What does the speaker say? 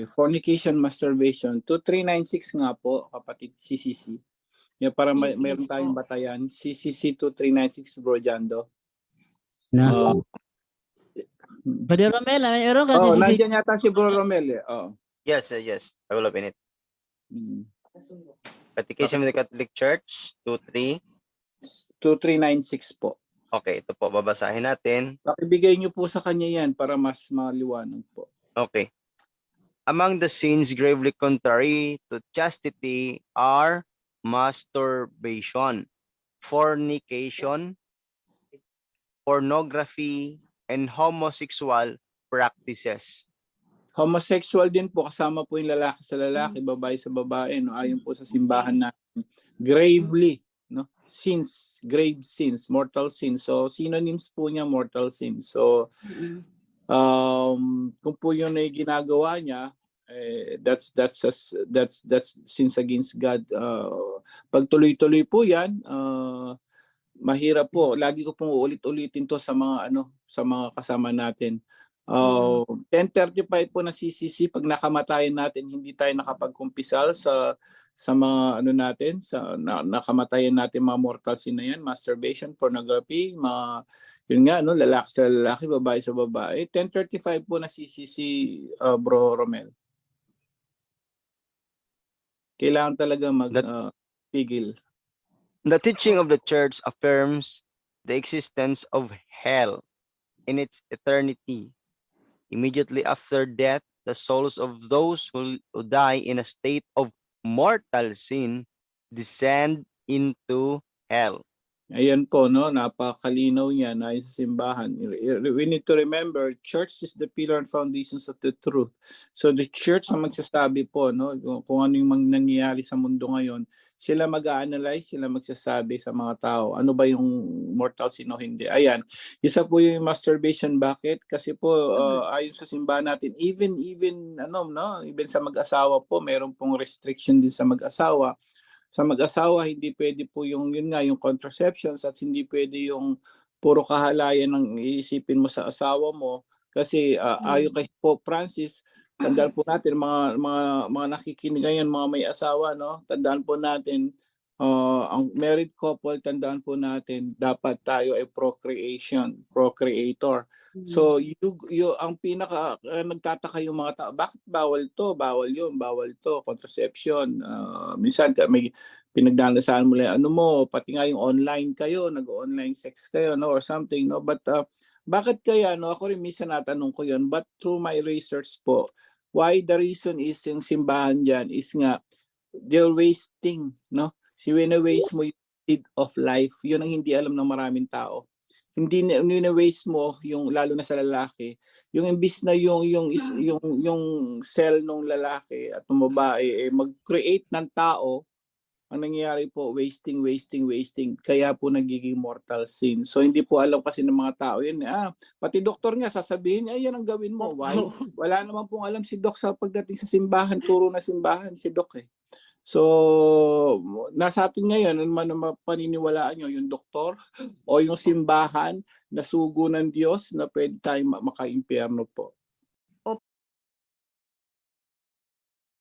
Fornication, masturbation. 2396 nga po, kapatid, CCC. Yeah, para mayroon tayong batayan. CCC 2396, Bro Jando. Na. Brother Romel, mayroon kasi Nandiyan yata si Bro Romel. Yes, yes. I will open it. Catechism of the Catholic Church, 2396 po. Okay, ito po, babasahin natin. Pakibigay niyo po sa kanya yan para mas maliwanag po. Okay. Among the sins gravely contrary to chastity are masturbation, fornication, pornography, and homosexual practices. Homosexual din po, kasama po yung lalaki sa lalaki, babae sa babae, no? Ayon po sa simbahan natin. Gravely, no? Sins, grave sins, mortal sins. So synonyms po niya mortal sins. So kung po yun ay ginagawa niya, that's sins against God. Pag tuloy-tuloy po yan, mahirap po. Lagi ko pong ulit-ulitin to sa mga sa mga kasama natin. 10:35 po na CCC, pag nakamatayan natin, hindi tayo nakapagkumpisal sa mga natin, sa nakamatayan natin mga mortal sin na yan, masturbation, pornography, mga yun nga, lalaki sa lalaki, babae sa babae. 10:35 po na CCC, Bro Romel. Kailangan talaga pigil. The teaching of the church affirms the existence of hell in its eternity. Immediately after death, the souls of those who die in a state of mortal sin descend into hell. Ayan po, napakalinaw niya na sa simbahan. We need to remember, church is the pillar and foundations of the truth. So the church ang magsasabi po, kung ano yung nangyayari sa mundo ngayon. Sila mag-a-analyze, sila magsasabi sa mga tao, ano ba yung mortal sin o hindi. Ayan, isa po yung masturbation. Bakit? Kasi po, ayon sa simbahan natin, even sa mag-asawa po, meron pong restriction din sa mag-asawa. Sa mag-asawa, hindi pwede po yung contraceptions, at hindi pwede yung puro kahalayan ng iisipin mo sa asawa mo. Kasi ayon kay Pope Francis, tandaan po natin, mga nakikinig ngayon, mga may asawa, tandaan po natin, ang married couple, tandaan po natin, dapat tayo ay procreator. So ang pinaka nagtataka yung mga tao, bakit bawal to, bawal yun, bawal to, contraception. Minsan may pinagdadasaan mo lang, pati nga yung online kayo, nag-online sex kayo, or something, but bakit kaya, ako rin minsan natanong ko yun, but through my research po, why the reason is yung simbahan dyan is nga, they're wasting, si wina-waste mo yung seed of life, yun ang hindi alam ng maraming tao. Hindi wina-waste mo yung, lalo na sa lalaki, yung imbis na yung cell ng lalaki at ng babae mag-create ng tao, ang nangyayari po, wasting. Kaya po nagiging mortal sin. So hindi po alam kasi ng mga tao yun. Pati doktor nga sasabihin, yan ang gawin mo. Why? Wala naman pong alam si Doc sa pagdating sa simbahan. Turo na simbahan si Doc eh. So nasa atin ngayon, ano man ang paniniwalaan nyo, yung doktor o yung simbahan na sugo ng Diyos na pwede tayong maka-impyerno po.